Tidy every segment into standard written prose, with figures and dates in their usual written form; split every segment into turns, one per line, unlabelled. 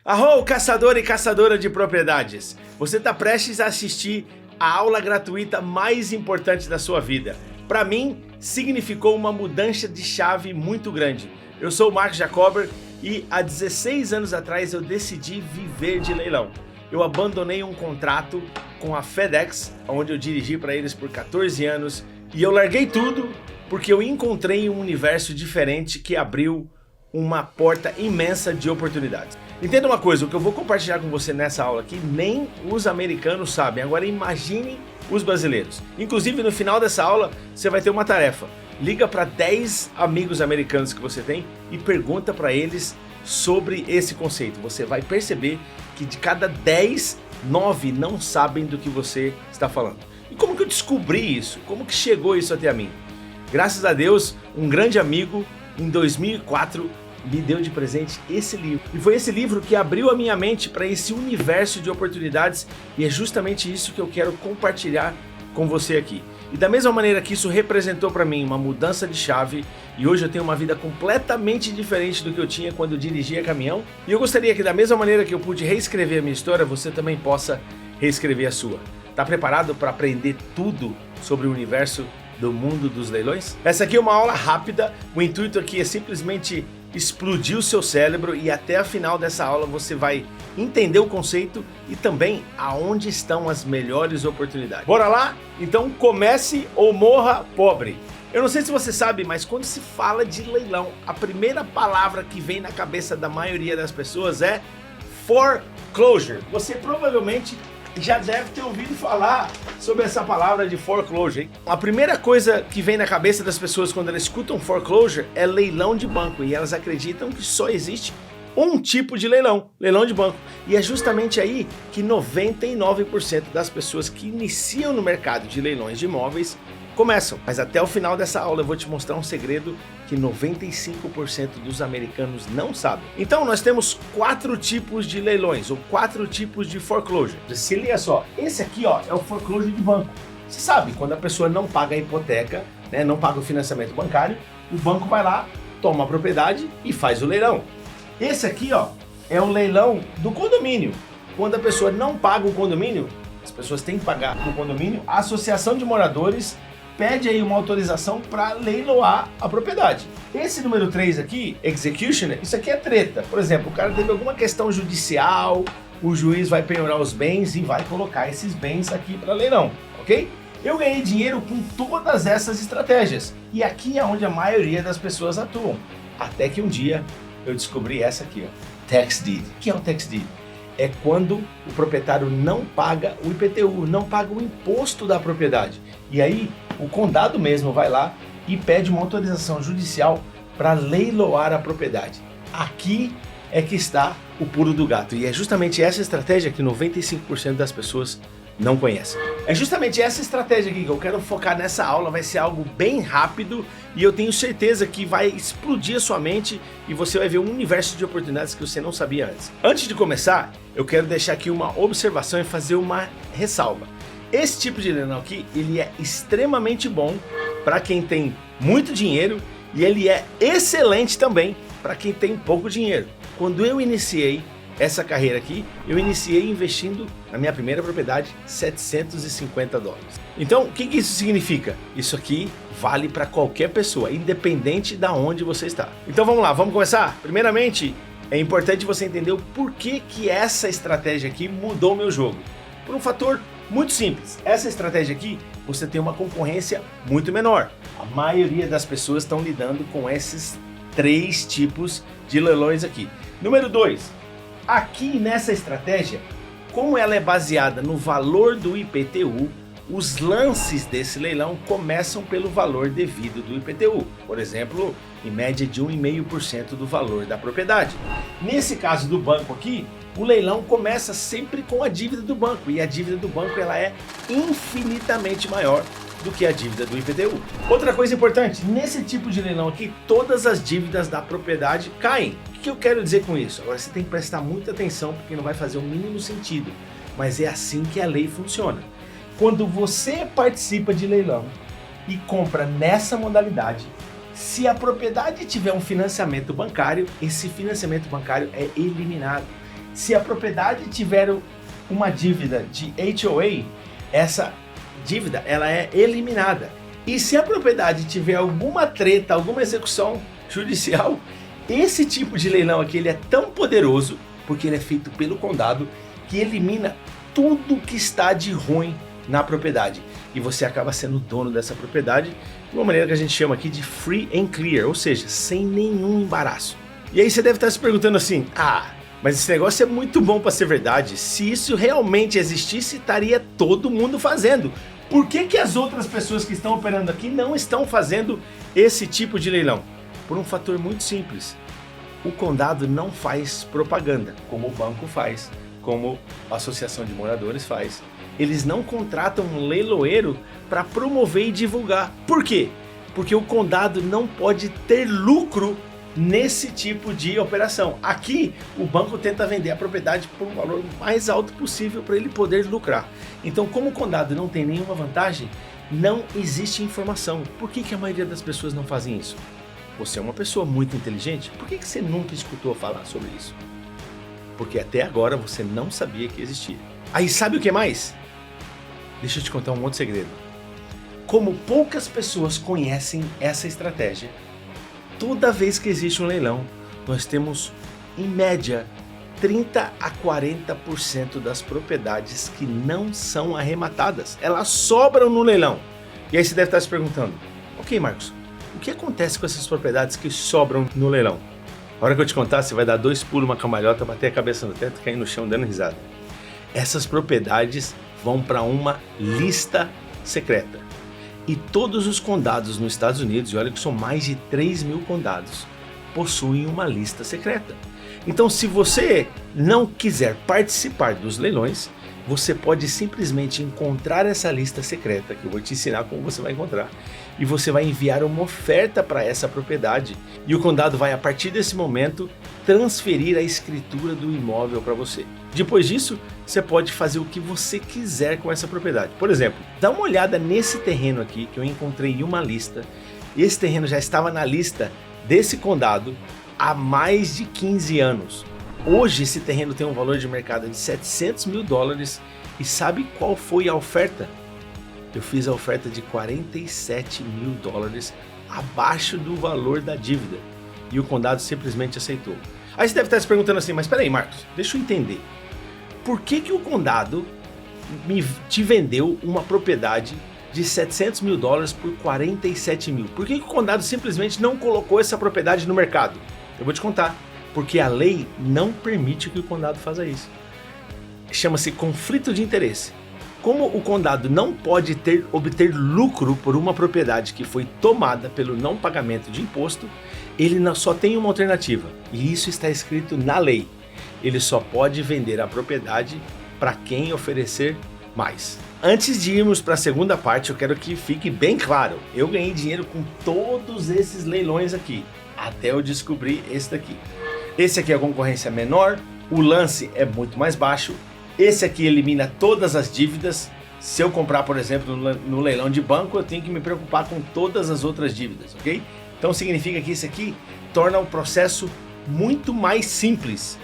Arro, caçador e caçadora de propriedades! Você está prestes a assistir a aula gratuita mais importante da sua vida. Para mim, significou uma mudança de chave muito grande. Eu sou o Marcos Jacober e há 16 anos atrás eu decidi viver de leilão. Eu abandonei um contrato com a FedEx, onde eu dirigi para eles por 14 anos, e eu larguei tudo porque eu encontrei um universo diferente que abriu uma porta imensa de oportunidades. Entenda uma coisa, o que eu vou compartilhar com você nessa aula aqui, nem os americanos sabem. Agora imagine os brasileiros. Inclusive no final dessa aula, você vai ter uma tarefa. Liga para 10 amigos americanos que você tem e pergunta para eles sobre esse conceito. Você vai perceber que de cada 10, 9 não sabem do que você está falando. E como que eu descobri isso? Como que chegou isso até a mim? Graças a Deus, um grande amigo, em 2004, me deu de presente esse livro. E foi esse livro que abriu a minha mente para esse universo de oportunidades, e é justamente isso que eu quero compartilhar com você aqui. E da mesma maneira que isso representou para mim uma mudança de chave, e hoje eu tenho uma vida completamente diferente do que eu tinha quando eu dirigia caminhão, e eu gostaria que da mesma maneira que eu pude reescrever a minha história, você também possa reescrever a sua. Tá preparado para aprender tudo sobre o universo do mundo dos leilões? Essa aqui é uma aula rápida, o intuito aqui é simplesmente explodir o seu cérebro, e até a final dessa aula você vai entender o conceito e também aonde estão as melhores oportunidades. Bora lá? Então comece ou morra pobre. Eu não sei se você sabe, mas quando se fala de leilão, a primeira palavra que vem na cabeça da maioria das pessoas é foreclosure. Você provavelmente já deve ter ouvido falar sobre essa palavra de foreclosure, hein? A primeira coisa que vem na cabeça das pessoas quando elas escutam foreclosure é leilão de banco, e elas acreditam que só existe um tipo de leilão, leilão de banco. E é justamente aí que 99% das pessoas que iniciam no mercado de leilões de imóveis começam. Mas até o final dessa aula eu vou te mostrar um segredo que 95% dos americanos não sabem. Então nós temos 4 tipos de leilões, ou 4 tipos de foreclosure. Se liga só, esse aqui ó, é o foreclosure de banco. Você sabe, quando a pessoa não paga a hipoteca, né, não paga o financiamento bancário, o banco vai lá, toma a propriedade e faz o leilão. Esse aqui ó, é o leilão do condomínio. Quando a pessoa não paga o condomínio, as pessoas têm que pagar o condomínio, a associação de moradores pede aí uma autorização para leiloar a propriedade. Esse número 3 aqui, executioner, isso aqui é treta. Por exemplo, o cara teve alguma questão judicial, o juiz vai penhorar os bens e vai colocar esses bens aqui para leilão, ok? Eu ganhei dinheiro com todas essas estratégias, e aqui é onde a maioria das pessoas atuam. Até que um dia eu descobri essa aqui, ó, tax deed. O que é o tax deed? É quando o proprietário não paga o IPTU, não paga o imposto da propriedade. E aí o condado mesmo vai lá e pede uma autorização judicial para leiloar a propriedade. Aqui é que está o pulo do gato, e é justamente essa estratégia que 95% das pessoas não conhecem. É justamente essa estratégia aqui que eu quero focar nessa aula. Vai ser algo bem rápido e eu tenho certeza que vai explodir a sua mente e você vai ver um universo de oportunidades que você não sabia antes. Antes de começar, eu quero deixar aqui uma observação e fazer uma ressalva. Esse tipo de leilão aqui, ele é extremamente bom para quem tem muito dinheiro, e ele é excelente também para quem tem pouco dinheiro. Quando eu iniciei essa carreira aqui, eu iniciei investindo na minha primeira propriedade $750. Então, o que isso significa? Isso aqui vale para qualquer pessoa, independente de onde você está. Então vamos lá, vamos começar? Primeiramente, é importante você entender o porquê que essa estratégia aqui mudou o meu jogo. Por um fator muito simples. Essa estratégia aqui, você tem uma concorrência muito menor. A maioria das pessoas estão lidando com esses 3 tipos de leilões aqui. Número 2. Aqui nessa estratégia, como ela é baseada no valor do IPTU, os lances desse leilão começam pelo valor devido do IPTU. Por exemplo, em média de 1,5% do valor da propriedade. Nesse caso do banco aqui, o leilão começa sempre com a dívida do banco, e a dívida do banco ela é infinitamente maior do que a dívida do IPTU. Outra coisa importante, nesse tipo de leilão aqui, todas as dívidas da propriedade caem. O que eu quero dizer com isso? Agora você tem que prestar muita atenção, porque não vai fazer o mínimo sentido, mas é assim que a lei funciona. Quando você participa de leilão e compra nessa modalidade, se a propriedade tiver um financiamento bancário, esse financiamento bancário é eliminado. Se a propriedade tiver uma dívida de HOA, essa dívida ela é eliminada. E se a propriedade tiver alguma treta, alguma execução judicial, esse tipo de leilão aqui ele é tão poderoso, porque ele é feito pelo condado, que elimina tudo que está de ruim na propriedade. E você acaba sendo dono dessa propriedade de uma maneira que a gente chama aqui de free and clear, ou seja, sem nenhum embaraço. E aí você deve estar se perguntando assim, mas esse negócio é muito bom para ser verdade. Se isso realmente existisse, estaria todo mundo fazendo. Por que as outras pessoas que estão operando aqui não estão fazendo esse tipo de leilão? Por um fator muito simples. O condado não faz propaganda, como o banco faz, como a associação de moradores faz. Eles não contratam um leiloeiro para promover e divulgar. Por quê? Porque o condado não pode ter lucro nesse tipo de operação. Aqui, o banco tenta vender a propriedade por um valor mais alto possível para ele poder lucrar. Então, como o condado não tem nenhuma vantagem, não existe informação. Por que a maioria das pessoas não fazem isso? Você é uma pessoa muito inteligente, por que você nunca escutou falar sobre isso? Porque até agora você não sabia que existia. Aí sabe o que mais? Deixa eu te contar um outro segredo. Como poucas pessoas conhecem essa estratégia, toda vez que existe um leilão, nós temos, em média, 30 a 40% das propriedades que não são arrematadas. Elas sobram no leilão. E aí você deve estar se perguntando, ok, Marcos, o que acontece com essas propriedades que sobram no leilão? A hora que eu te contar, você vai dar 2 pulos, uma cambalhota, bater a cabeça no teto e cair no chão dando risada. Essas propriedades vão para uma lista secreta. E todos os condados nos Estados Unidos, e olha que são mais de 3.000 condados, possuem uma lista secreta. Então, se você não quiser participar dos leilões, você pode simplesmente encontrar essa lista secreta, que eu vou te ensinar como você vai encontrar, e você vai enviar uma oferta para essa propriedade, e o condado vai, a partir desse momento, transferir a escritura do imóvel para você. Depois disso, você pode fazer o que você quiser com essa propriedade. Por exemplo, dá uma olhada nesse terreno aqui, que eu encontrei em uma lista. Esse terreno já estava na lista desse condado há mais de 15 anos. Hoje esse terreno tem um valor de mercado de $700 mil, e sabe qual foi a oferta? Eu fiz a oferta de $47 mil, abaixo do valor da dívida, e o condado simplesmente aceitou. Aí você deve estar se perguntando assim, mas peraí, Marcos, deixa eu entender. Por que o condado te vendeu uma propriedade de $700 mil por $47 mil? Por que o condado simplesmente não colocou essa propriedade no mercado? Eu vou te contar. Porque a lei não permite que o condado faça isso. Chama-se conflito de interesse. Como o condado não pode obter lucro por uma propriedade que foi tomada pelo não pagamento de imposto, ele só tem uma alternativa. E isso está escrito na lei. Ele só pode vender a propriedade para quem oferecer mais. Antes de irmos para a segunda parte, eu quero que fique bem claro. Eu ganhei dinheiro com todos esses leilões aqui, até eu descobrir esse daqui. Esse aqui é a concorrência menor, o lance é muito mais baixo. Esse aqui elimina todas as dívidas. Se eu comprar, por exemplo, no leilão de banco, eu tenho que me preocupar com todas as outras dívidas, ok? Então significa que esse aqui torna o processo muito mais simples.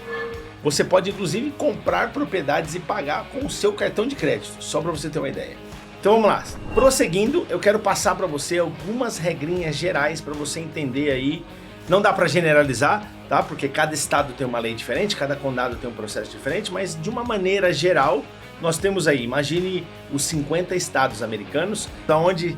Você pode inclusive comprar propriedades e pagar com o seu cartão de crédito, só para você ter uma ideia. Então vamos lá, prosseguindo, eu quero passar para você algumas regrinhas gerais para você entender aí. Não dá para generalizar, tá? Porque cada estado tem uma lei diferente, cada condado tem um processo diferente, mas de uma maneira geral, nós temos aí, imagine os 50 estados americanos, onde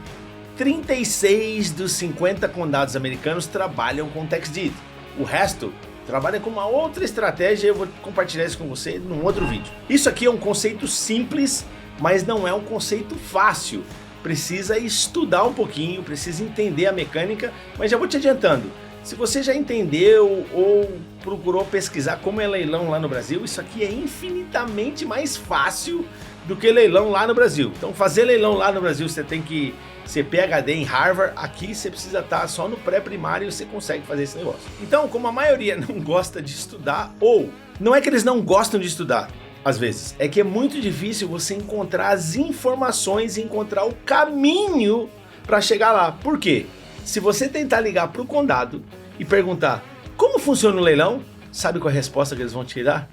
36 dos 50 condados americanos trabalham com tax deed. O resto trabalha com uma outra estratégia, eu vou compartilhar isso com você num outro vídeo. Isso aqui é um conceito simples, mas não é um conceito fácil. Precisa estudar um pouquinho, precisa entender a mecânica, mas já vou te adiantando. Se você já entendeu ou procurou pesquisar como é leilão lá no Brasil, isso aqui é infinitamente mais fácil do que leilão lá no Brasil. Então fazer leilão lá no Brasil você tem que ser PhD em Harvard, aqui você precisa estar só no pré-primário e você consegue fazer esse negócio. Então, como a maioria não gosta de estudar, ou não é que eles não gostam de estudar, às vezes, é que é muito difícil você encontrar as informações e encontrar o caminho para chegar lá. Por quê? Se você tentar ligar para o condado e perguntar como funciona o leilão, sabe qual é a resposta que eles vão te dar?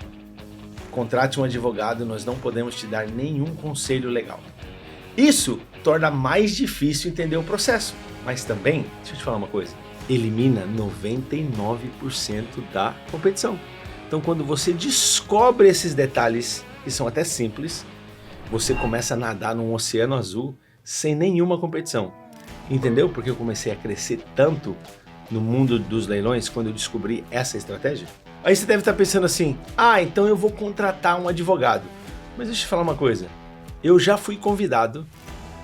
contrate um advogado, nós não podemos te dar nenhum conselho legal. Isso torna mais difícil entender o processo, mas também, deixa eu te falar uma coisa, elimina 99% da competição. Então quando você descobre esses detalhes, que são até simples, você começa a nadar num oceano azul sem nenhuma competição. Entendeu? Porque eu comecei a crescer tanto no mundo dos leilões quando eu descobri essa estratégia. Aí você deve estar pensando assim, então eu vou contratar um advogado. Mas deixa eu te falar uma coisa, eu já fui convidado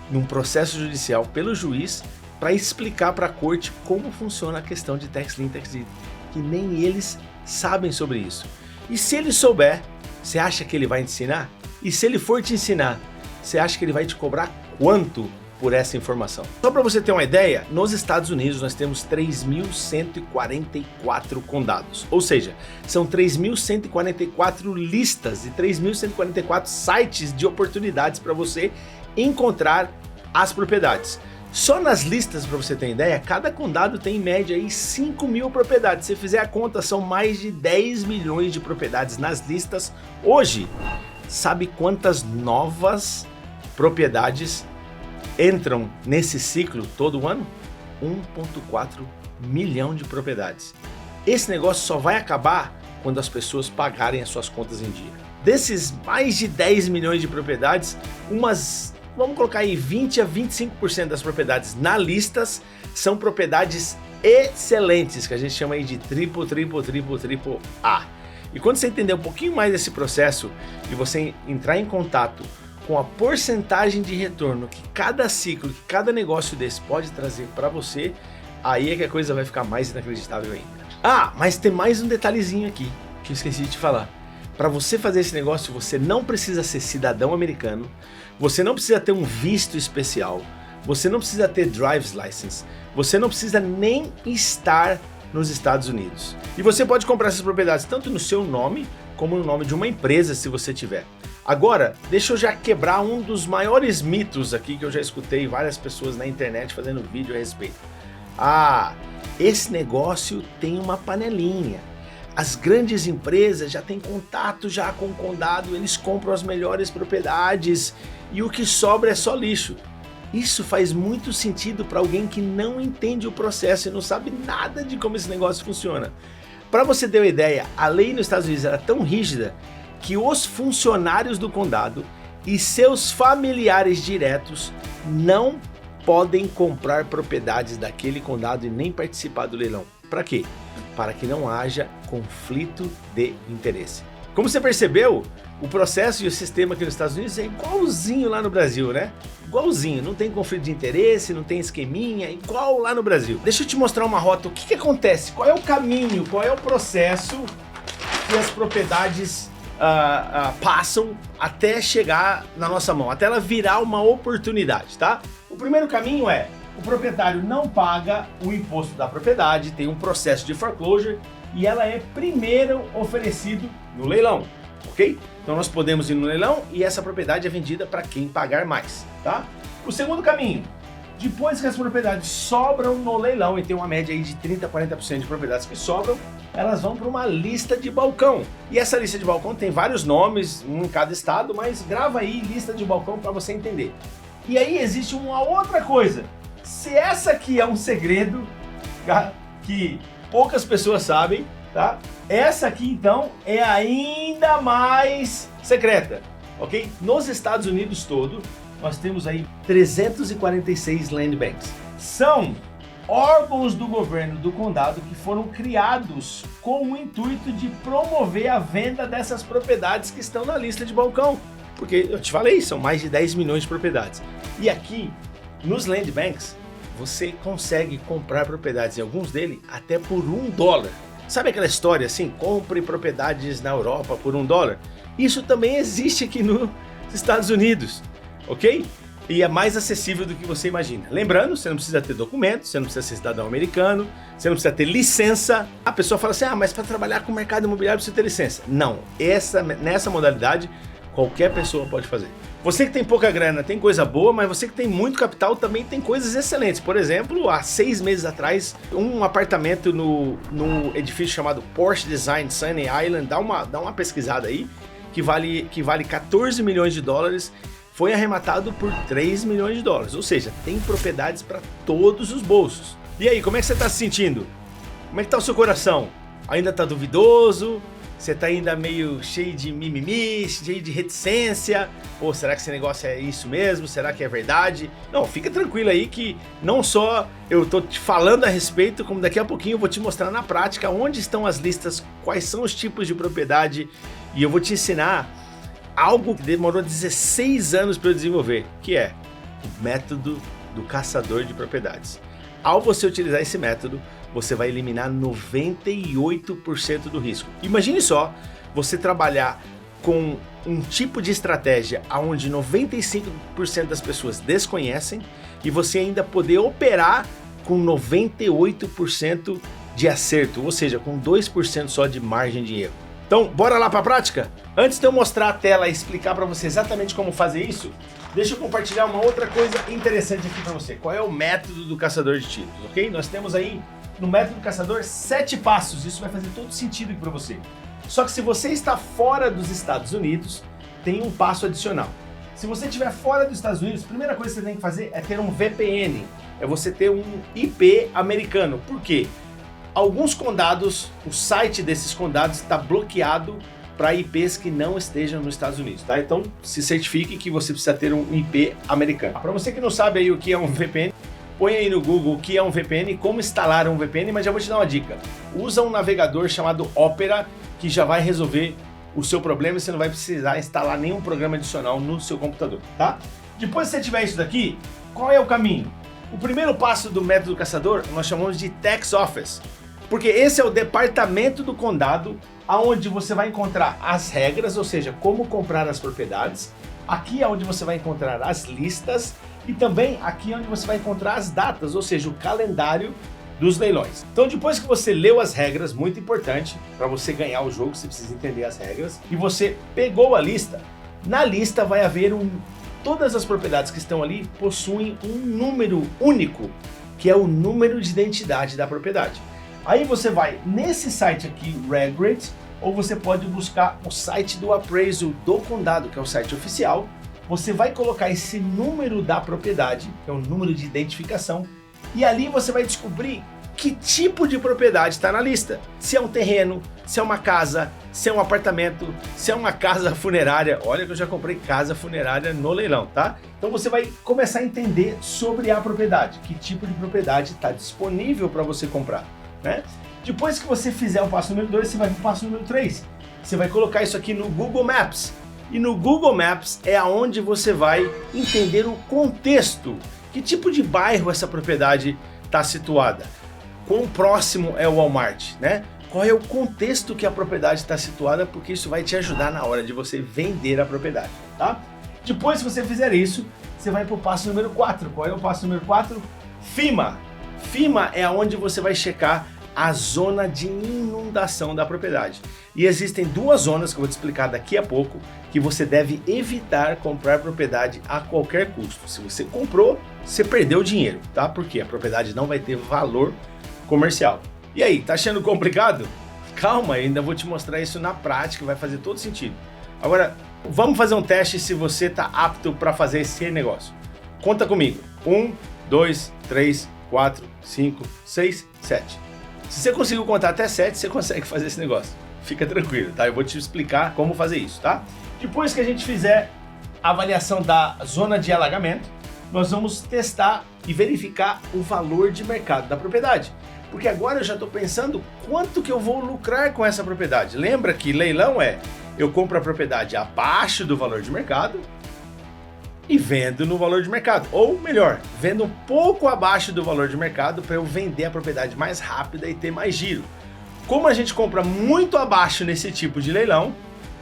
num processo judicial pelo juiz para explicar para a corte como funciona a questão de tax lien, tax deed, que nem eles sabem sobre isso. E se ele souber, você acha que ele vai te ensinar? E se ele for te ensinar, você acha que ele vai te cobrar quanto por essa informação? Só para você ter uma ideia, nos Estados Unidos nós temos 3.144 condados, ou seja, são 3.144 listas e 3.144 sites de oportunidades para você encontrar as propriedades. Só nas listas, para você ter ideia, cada condado tem em média aí 5.000 propriedades. Se você fizer a conta, são mais de 10 milhões de propriedades nas listas hoje. Sabe quantas novas propriedades entram nesse ciclo todo ano? 1,4 milhão de propriedades. Esse negócio só vai acabar quando as pessoas pagarem as suas contas em dia. Desses mais de 10 milhões de propriedades, vamos colocar aí 20 a 25% das propriedades na listas são propriedades excelentes, que a gente chama aí de triple A. E quando você entender um pouquinho mais desse processo e você entrar em contato com a porcentagem de retorno que cada ciclo, que cada negócio desse pode trazer para você, aí é que a coisa vai ficar mais inacreditável ainda. Mas tem mais um detalhezinho aqui que eu esqueci de te falar. Para você fazer esse negócio, você não precisa ser cidadão americano, você não precisa ter um visto especial, você não precisa ter driver's license, você não precisa nem estar nos Estados Unidos. E você pode comprar essas propriedades tanto no seu nome, como no nome de uma empresa, se você tiver. Agora, deixa eu já quebrar um dos maiores mitos aqui que eu já escutei várias pessoas na internet fazendo vídeo a respeito. Esse negócio tem uma panelinha. As grandes empresas já têm contato já com o condado, eles compram as melhores propriedades e o que sobra é só lixo. Isso faz muito sentido para alguém que não entende o processo e não sabe nada de como esse negócio funciona. Para você ter uma ideia, a lei nos Estados Unidos era tão rígida que os funcionários do condado e seus familiares diretos não podem comprar propriedades daquele condado e nem participar do leilão. Para quê? Para que não haja conflito de interesse. Como você percebeu, o processo e o sistema aqui nos Estados Unidos é igualzinho lá no Brasil, né? Igualzinho, não tem conflito de interesse, não tem esqueminha, igual lá no Brasil. Deixa eu te mostrar uma rota, o que acontece, qual é o caminho, qual é o processo que as propriedades passam até chegar na nossa mão, até ela virar uma oportunidade, tá? O primeiro caminho é, o proprietário não paga o imposto da propriedade, tem um processo de foreclosure e ela é primeiro oferecido no leilão, ok? Então nós podemos ir no leilão e essa propriedade é vendida para quem pagar mais, tá? O segundo caminho, depois que as propriedades sobram no leilão, e tem uma média aí de 30 a 40% de propriedades que sobram, elas vão para uma lista de balcão. E essa lista de balcão tem vários nomes, um em cada estado, mas grava aí lista de balcão para você entender. E aí existe uma outra coisa, se essa aqui é um segredo que poucas pessoas sabem, tá? Essa aqui então é ainda mais secreta, ok? Nos Estados Unidos todo, nós temos aí 346 land banks. São órgãos do governo do condado que foram criados com o intuito de promover a venda dessas propriedades que estão na lista de balcão. Porque eu te falei, são mais de 10 milhões de propriedades. E aqui, nos land banks, você consegue comprar propriedades, em alguns deles, até por $1. Sabe aquela história assim, compre propriedades na Europa por $1? Isso também existe aqui nos Estados Unidos, ok? E é mais acessível do que você imagina. Lembrando, você não precisa ter documento, você não precisa ser cidadão americano, você não precisa ter licença. A pessoa fala assim, mas para trabalhar com o mercado imobiliário precisa ter licença. Não, nessa modalidade, qualquer pessoa pode fazer. Você que tem pouca grana tem coisa boa, mas você que tem muito capital também tem coisas excelentes. Por exemplo, há 6 meses atrás, um apartamento no edifício chamado Porsche Design Sunny Island, dá uma pesquisada aí, que vale 14 milhões de dólares, foi arrematado por 3 milhões de dólares. Ou seja, tem propriedades para todos os bolsos. E aí, como é que você está se sentindo? Como é que tá o seu coração? Ainda tá duvidoso? Você tá ainda meio cheio de mimimi, cheio de reticência? Ou será que esse negócio é isso mesmo? Será que é verdade? Não, fica tranquilo aí que não só eu tô te falando a respeito, como daqui a pouquinho eu vou te mostrar na prática onde estão as listas, quais são os tipos de propriedade, e eu vou te ensinar algo que demorou 16 anos para eu desenvolver, que é o método do caçador de propriedades. Ao você utilizar esse método, você vai eliminar 98% do risco. Imagine só você trabalhar com um tipo de estratégia onde 95% das pessoas desconhecem e você ainda poder operar com 98% de acerto, ou seja, com 2% só de margem de erro. Então, bora lá para a prática? Antes de eu mostrar a tela e explicar para você exatamente como fazer isso, deixa eu compartilhar uma outra coisa interessante aqui para você. Qual é o método do caçador de títulos, ok? Nós temos aí no método do caçador 7 passos. Isso vai fazer todo sentido aqui para você. Só que se você está fora dos Estados Unidos, tem um passo adicional. Se você estiver fora dos Estados Unidos, a primeira coisa que você tem que fazer é ter um VPN. É você ter um IP americano. Por quê? Alguns condados, o site desses condados está bloqueado para IPs que não estejam nos Estados Unidos, tá? Então, se certifique que você precisa ter um IP americano. Para você que não sabe aí o que é um VPN, põe aí no Google o que é um VPN e como instalar um VPN, mas já vou te dar uma dica. Usa um navegador chamado Opera, que já vai resolver o seu problema e você não vai precisar instalar nenhum programa adicional no seu computador, tá? Depois que você tiver isso daqui, qual é o caminho? O primeiro passo do método caçador nós chamamos de Tax Office, porque esse é o departamento do condado onde você vai encontrar as regras, ou seja, como comprar as propriedades. Aqui é onde você vai encontrar as listas e também aqui é onde você vai encontrar as datas, ou seja, o calendário dos leilões. Então, depois que você leu as regras, muito importante, para você ganhar o jogo, você precisa entender as regras, e você pegou a lista, na lista vai haver todas as propriedades que estão ali possuem um número único, que é o número de identidade da propriedade. Aí você vai nesse site aqui, RegGrid, ou você pode buscar o site do appraisal do condado, que é o site oficial. Você vai colocar esse número da propriedade, que é o número de identificação, e ali você vai descobrir que tipo de propriedade está na lista. Se é um terreno, se é uma casa, se é um apartamento, se é uma casa funerária. Olha que eu já comprei casa funerária no leilão, tá? Então você vai começar a entender sobre a propriedade, que tipo de propriedade está disponível para você comprar, né? Depois que você fizer o passo número 2, você vai para o passo número 3. Você vai colocar isso aqui no Google Maps. E no Google Maps é aonde você vai entender o contexto. Que tipo de bairro essa propriedade está situada? Quão próximo é o Walmart, né? Qual é o contexto que a propriedade está situada, porque isso vai te ajudar na hora de você vender a propriedade, tá? Depois que você fizer isso, você vai para o passo número 4. Qual é o passo número 4? FEMA. FEMA é onde você vai checar a zona de inundação da propriedade. E existem duas zonas que eu vou te explicar daqui a pouco que você deve evitar comprar propriedade a qualquer custo. Se você comprou, você perdeu dinheiro, tá? Porque a propriedade não vai ter valor comercial. E aí, tá achando complicado? Calma, eu ainda vou te mostrar isso na prática, vai fazer todo sentido. Agora, vamos fazer um teste se você tá apto para fazer esse negócio. Conta comigo. 1, 2, 3, 4, 5, 6, 7. Se você conseguiu contar até 7, você consegue fazer esse negócio. Fica tranquilo, tá? Eu vou te explicar como fazer isso, tá? Depois que a gente fizer a avaliação da zona de alagamento, nós vamos testar e verificar o valor de mercado da propriedade. Porque agora eu já estou pensando quanto que eu vou lucrar com essa propriedade. Lembra que leilão eu compro a propriedade abaixo do valor de mercado e vendo no valor de mercado. Ou melhor, vendo um pouco abaixo do valor de mercado para eu vender a propriedade mais rápida e ter mais giro. Como a gente compra muito abaixo nesse tipo de leilão,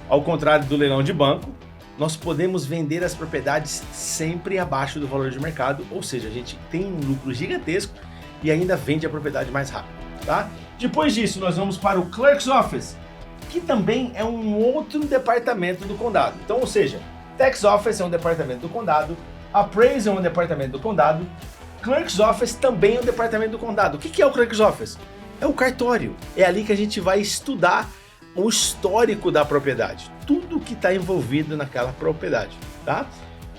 ao contrário do leilão de banco, nós podemos vender as propriedades sempre abaixo do valor de mercado, ou seja, a gente tem um lucro gigantesco e ainda vende a propriedade mais rápido, tá? Depois disso, nós vamos para o Clerk's Office, que também é um outro departamento do condado. Então, ou seja, Tax Office é um departamento do condado, Appraisal é um departamento do condado, Clerk's Office também é um departamento do condado. O que é o Clerk's Office? É o cartório. É ali que a gente vai estudar o histórico da propriedade, tudo que está envolvido naquela propriedade, tá?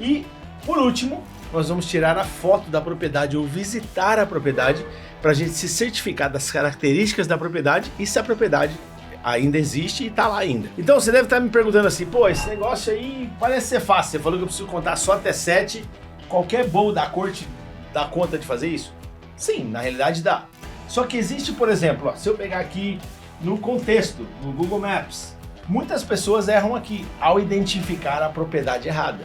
E por último, nós vamos tirar a foto da propriedade ou visitar a propriedade para a gente se certificar das características da propriedade e se a propriedade ainda existe e está lá ainda. Então você deve estar me perguntando assim, pô, esse negócio aí parece ser fácil, você falou que eu preciso contar só até 7, qualquer bobo da corte dá conta de fazer isso? Sim, na realidade dá. Só que existe, por exemplo, ó, se eu pegar aqui no contexto, no Google Maps, muitas pessoas erram aqui ao identificar a propriedade errada.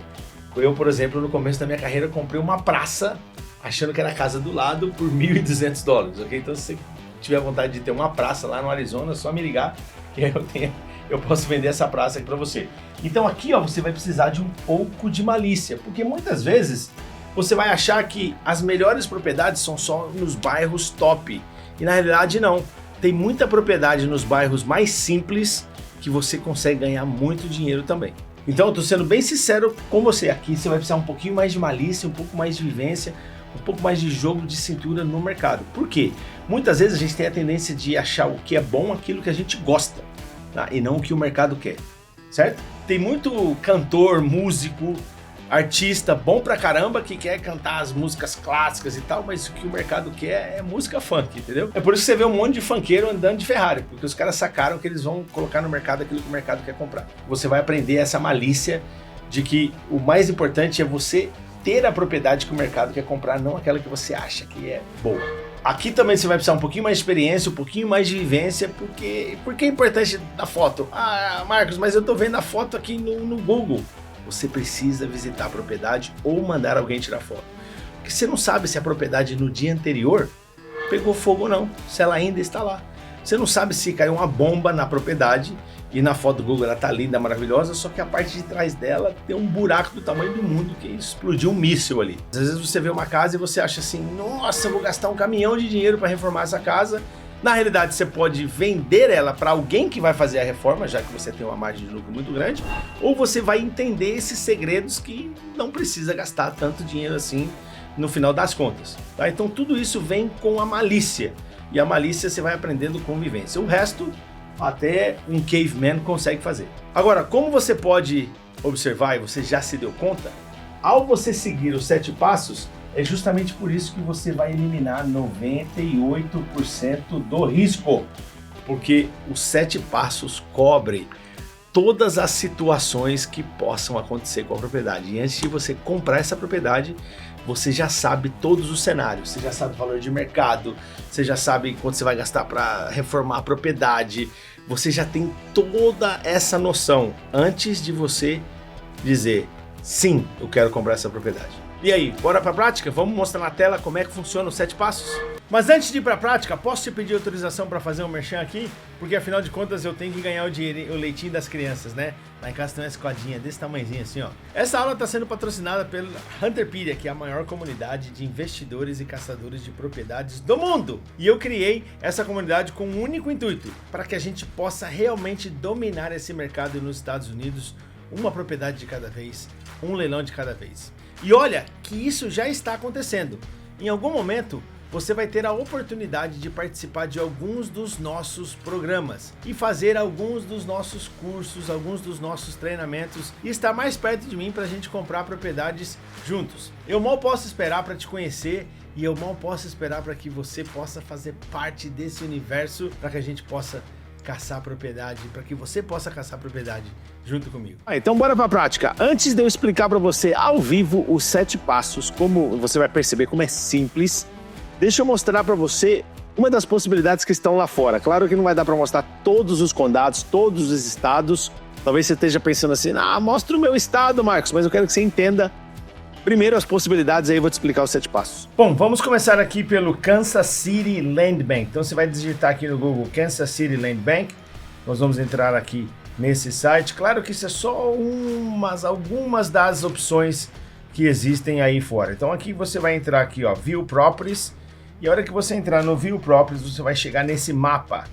Eu, por exemplo, no começo da minha carreira, comprei uma praça achando que era a casa do lado por $1.200, ok? Então, se você tiver vontade de ter uma praça lá no Arizona, é só me ligar que eu posso vender essa praça aqui para você. Então, aqui ó, você vai precisar de um pouco de malícia, porque muitas vezes você vai achar que as melhores propriedades são só nos bairros top, e na realidade não. Tem muita propriedade nos bairros mais simples que você consegue ganhar muito dinheiro também. Então eu tô sendo bem sincero com você, aqui você vai precisar um pouquinho mais de malícia, um pouco mais de vivência, um pouco mais de jogo de cintura no mercado. Por quê? Muitas vezes a gente tem a tendência de achar o que é bom aquilo que a gente gosta, tá? E não o que o mercado quer, certo? Tem muito cantor, músico, artista bom pra caramba que quer cantar as músicas clássicas e tal, mas o que o mercado quer é música funk, entendeu? É por isso que você vê um monte de funkeiro andando de Ferrari, porque os caras sacaram que eles vão colocar no mercado aquilo que o mercado quer comprar. Você vai aprender essa malícia de que o mais importante é você ter a propriedade que o mercado quer comprar, não aquela que você acha que é boa. Aqui também você vai precisar um pouquinho mais de experiência, um pouquinho mais de vivência, porque é importante da foto. Ah, Marcos, mas eu tô vendo a foto aqui no Google. Você precisa visitar a propriedade ou mandar alguém tirar foto. Porque você não sabe se a propriedade no dia anterior pegou fogo ou não, se ela ainda está lá. Você não sabe se caiu uma bomba na propriedade e na foto do Google ela tá linda, maravilhosa, só que a parte de trás dela tem um buraco do tamanho do mundo que explodiu um míssil ali. Às vezes você vê uma casa e você acha assim, nossa, eu vou gastar um caminhão de dinheiro para reformar essa casa. Na realidade, você pode vender ela para alguém que vai fazer a reforma, já que você tem uma margem de lucro muito grande, ou você vai entender esses segredos que não precisa gastar tanto dinheiro assim no final das contas, tá? Então tudo isso vem com a malícia, e a malícia você vai aprendendo com vivência. O resto, até um caveman consegue fazer. Agora, como você pode observar, e você já se deu conta, ao você seguir os 7 passos, é justamente por isso que você vai eliminar 98% do risco, porque os 7 passos cobrem todas as situações que possam acontecer com a propriedade. E antes de você comprar essa propriedade, você já sabe todos os cenários, você já sabe o valor de mercado, você já sabe quanto você vai gastar para reformar a propriedade, você já tem toda essa noção antes de você dizer, sim, eu quero comprar essa propriedade. E aí, bora pra prática? Vamos mostrar na tela como é que funciona os 7 passos? Mas antes de ir pra prática, posso te pedir autorização para fazer um merchan aqui? Porque afinal de contas eu tenho que ganhar o leitinho das crianças, né? Lá em casa tem uma escadinha desse tamanhozinho assim, ó. Essa aula está sendo patrocinada pela Hunterpedia, que é a maior comunidade de investidores e caçadores de propriedades do mundo. E eu criei essa comunidade com um único intuito, para que a gente possa realmente dominar esse mercado nos Estados Unidos, uma propriedade de cada vez, um leilão de cada vez. E olha que isso já está acontecendo. Em algum momento, você vai ter a oportunidade de participar de alguns dos nossos programas e fazer alguns dos nossos cursos, alguns dos nossos treinamentos e estar mais perto de mim para a gente comprar propriedades juntos. Eu mal posso esperar para te conhecer e eu mal posso esperar para que você possa fazer parte desse universo, para que a gente possa caçar propriedade, para que você possa caçar propriedade junto comigo. Então bora para a prática. Antes de eu explicar para você ao vivo os 7 passos, como você vai perceber como é simples, deixa eu mostrar para você uma das possibilidades que estão lá fora. Claro que não vai dar para mostrar todos os condados, todos os estados. Talvez você esteja pensando assim, mostra o meu estado, Marcos, mas eu quero que você entenda primeiro as possibilidades, aí eu vou te explicar os 7 passos. Bom, vamos começar aqui pelo Kansas City Land Bank. Então você vai digitar aqui no Google Kansas City Land Bank. Nós vamos entrar aqui nesse site. Claro que isso é só algumas das opções que existem aí fora. Então aqui você vai entrar aqui, ó, View Properties. E a hora que você entrar no View Properties, você vai chegar nesse mapa.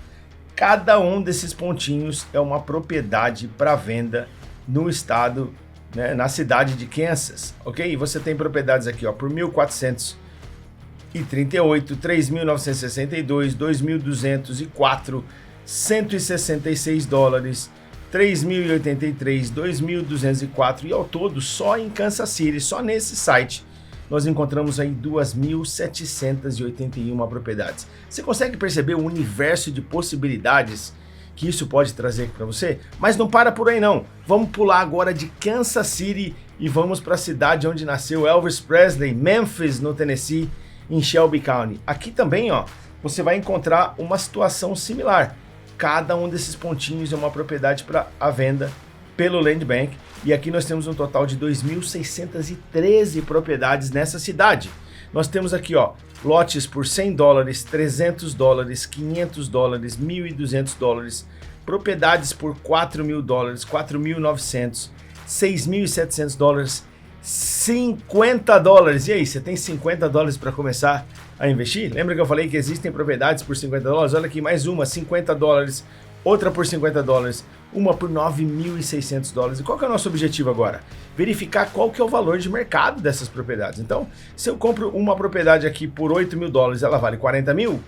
Cada um desses pontinhos é uma propriedade para venda no estado, né, na cidade de Kansas, ok? E você tem propriedades aqui, ó, por 1.438, 3.962, 2.204, 166 dólares, 3.083, 2.204 e ao todo só em Kansas City, só nesse site, nós encontramos aí 2.781 propriedades. Você consegue perceber o universo de possibilidades que isso pode trazer para você? Mas não para por aí não. Vamos pular agora de Kansas City e vamos para a cidade onde nasceu Elvis Presley, Memphis, no Tennessee, em Shelby County. Aqui também, ó, você vai encontrar uma situação similar. Cada um desses pontinhos é uma propriedade para a venda pelo Land Bank. E aqui nós temos um total de 2.613 propriedades nessa cidade. Nós temos aqui, ó, lotes por 100 dólares, 300 dólares, 500 dólares, 1.200 dólares, propriedades por 4.000 dólares, 4.900, 6.700 dólares, 50 dólares. E aí, você tem 50 dólares para começar a investir? Lembra que eu falei que existem propriedades por 50 dólares? Olha aqui, mais uma, 50 dólares, outra por 50 dólares, uma por 9.600 dólares. E qual que é o nosso objetivo agora? Verificar qual que é o valor de mercado dessas propriedades. Então, se eu compro uma propriedade aqui por 8.000 dólares, ela vale 40 mil?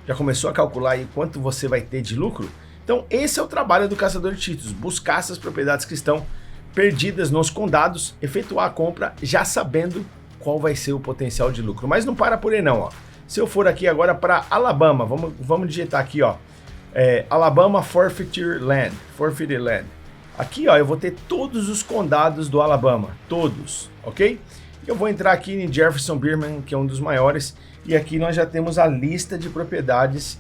Já começou a calcular aí quanto você vai ter de lucro? Então, esse é o trabalho do caçador de títulos, buscar essas propriedades que estão perdidas nos condados, efetuar a compra já sabendo qual vai ser o potencial de lucro. Mas não para por aí não, ó. Se eu for aqui agora para Alabama, vamos digitar aqui, ó, Alabama Forfeiture Land. Aqui, ó, eu vou ter todos os condados do Alabama, todos, ok? Eu vou entrar aqui em Jefferson Birmingham, que é um dos maiores, e aqui nós já temos a lista de propriedades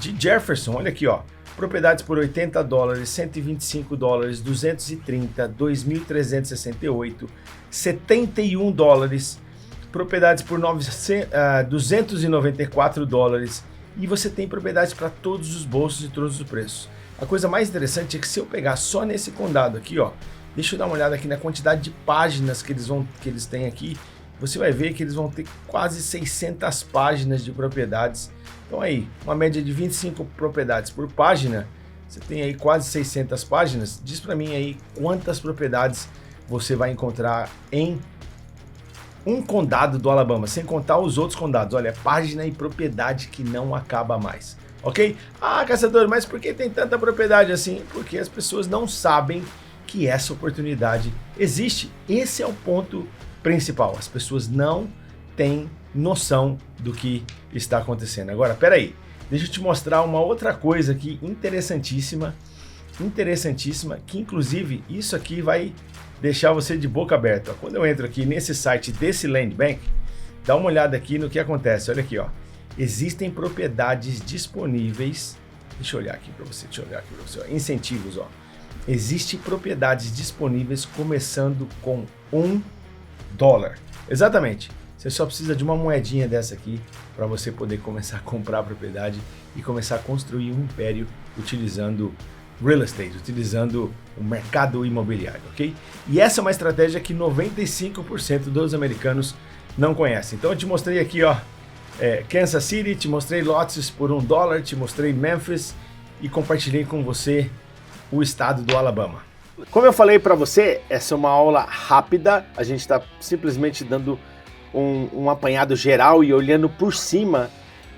de Jefferson. Olha aqui, ó, propriedades por 80 dólares, 125 dólares, 230, 2.368, 71 dólares, propriedades por 294 dólares, e você tem propriedades para todos os bolsos e todos os preços. A coisa mais interessante é que se eu pegar só nesse condado aqui, ó, deixa eu dar uma olhada aqui na quantidade de páginas que eles têm aqui, você vai ver que eles vão ter quase 600 páginas de propriedades. Então aí, uma média de 25 propriedades por página, você tem aí quase 600 páginas. Diz para mim aí quantas propriedades você vai encontrar em um condado do Alabama, sem contar os outros condados. Olha, página e propriedade que não acaba mais, ok? Ah, caçador, mas por que tem tanta propriedade assim? Porque as pessoas não sabem que essa oportunidade existe. Esse é o ponto principal. As pessoas não têm noção do que está acontecendo. Agora, peraí, deixa eu te mostrar uma outra coisa aqui interessantíssima, que inclusive isso aqui vai deixar você de boca aberta. Quando eu entro aqui nesse site desse Land Bank, dá uma olhada aqui no que acontece. Olha aqui, ó. Existem propriedades disponíveis. Deixa eu olhar aqui para você. Ó. Incentivos, ó. Existem propriedades disponíveis começando com $1. Exatamente. Você só precisa de uma moedinha dessa aqui para você poder começar a comprar a propriedade e começar a construir um império utilizando real estate, utilizando o mercado imobiliário, ok? E essa é uma estratégia que 95% dos americanos não conhecem. Então eu te mostrei aqui, ó, Kansas City, te mostrei lotes por $1, te mostrei Memphis e compartilhei com você o estado do Alabama. Como eu falei para você, essa é uma aula rápida, a gente está simplesmente dando um apanhado geral e olhando por cima,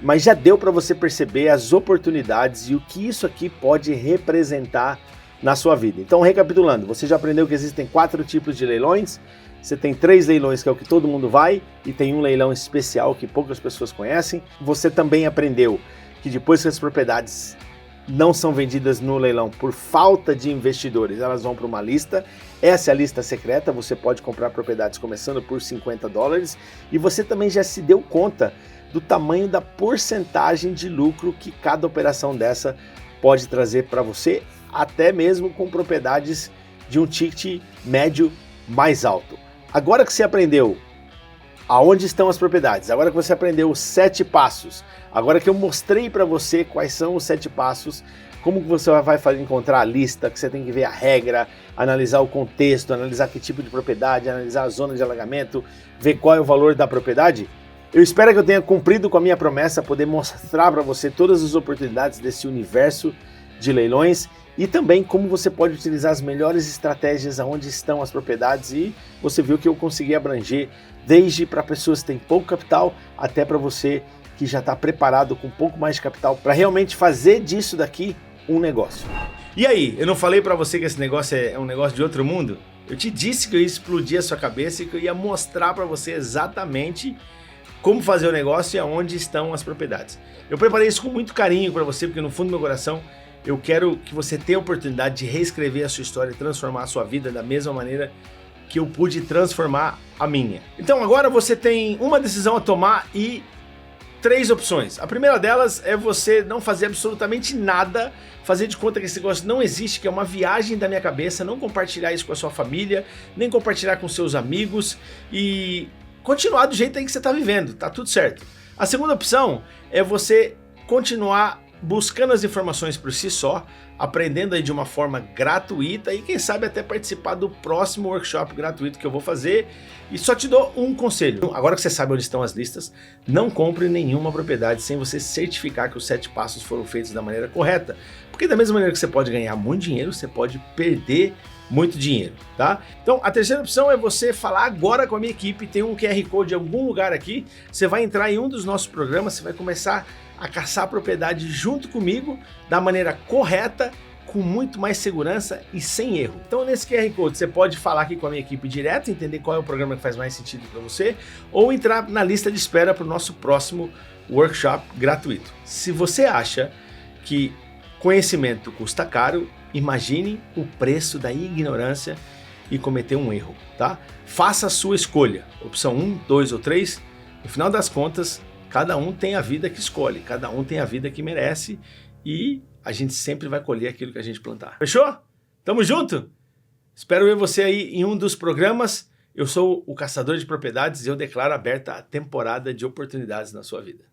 mas já deu para você perceber as oportunidades e o que isso aqui pode representar na sua vida. Então, recapitulando, você já aprendeu que existem 4 tipos de leilões, você tem 3 leilões que é o que todo mundo vai e tem um leilão especial que poucas pessoas conhecem. Você também aprendeu que depois que as propriedades não são vendidas no leilão por falta de investidores, elas vão para uma lista. Essa é a lista secreta, você pode comprar propriedades começando por $50 e você também já se deu conta do tamanho da porcentagem de lucro que cada operação dessa pode trazer para você, até mesmo com propriedades de um ticket médio mais alto. Agora que você aprendeu aonde estão as propriedades, agora que você aprendeu os 7 passos, agora que eu mostrei para você quais são os 7 passos, como que você vai encontrar a lista, que você tem que ver a regra, analisar o contexto, analisar que tipo de propriedade, analisar a zona de alagamento, ver qual é o valor da propriedade. Eu espero que eu tenha cumprido com a minha promessa, poder mostrar para você todas as oportunidades desse universo de leilões e também como você pode utilizar as melhores estratégias aonde estão as propriedades, e você viu que eu consegui abranger desde para pessoas que têm pouco capital até para você que já está preparado com um pouco mais de capital para realmente fazer disso daqui um negócio. E aí, eu não falei pra você que esse negócio é um negócio de outro mundo? Eu te disse que eu ia explodir a sua cabeça e que eu ia mostrar pra você exatamente como fazer o negócio e aonde estão as propriedades. Eu preparei isso com muito carinho pra você, porque no fundo do meu coração eu quero que você tenha a oportunidade de reescrever a sua história e transformar a sua vida da mesma maneira que eu pude transformar a minha. Então agora você tem uma decisão a tomar e 3 opções. A primeira delas é você não fazer absolutamente nada, fazer de conta que esse negócio não existe, que é uma viagem da minha cabeça, não compartilhar isso com a sua família, nem compartilhar com seus amigos e continuar do jeito aí que você está vivendo, tá tudo certo. A segunda opção é você continuar buscando as informações por si só, aprendendo aí de uma forma gratuita e quem sabe até participar do próximo workshop gratuito que eu vou fazer. E só te dou um conselho. Agora que você sabe onde estão as listas, não compre nenhuma propriedade sem você certificar que os 7 passos foram feitos da maneira correta. Porque da mesma maneira que você pode ganhar muito dinheiro, você pode perder muito dinheiro, tá? Então a terceira opção é você falar agora com a minha equipe, tem um QR Code em algum lugar aqui, você vai entrar em um dos nossos programas, você vai começar a caçar propriedade junto comigo, da maneira correta, com muito mais segurança e sem erro. Então nesse QR Code você pode falar aqui com a minha equipe direto, entender qual é o programa que faz mais sentido para você, ou entrar na lista de espera para o nosso próximo workshop gratuito. Se você acha que conhecimento custa caro, imagine o preço da ignorância e cometer um erro, tá? Faça a sua escolha, opção 1, 2 ou 3, no final das contas, cada um tem a vida que escolhe, cada um tem a vida que merece e a gente sempre vai colher aquilo que a gente plantar. Fechou? Tamo junto? Espero ver você aí em um dos programas. Eu sou o Caçador de Propriedades e eu declaro aberta a temporada de oportunidades na sua vida.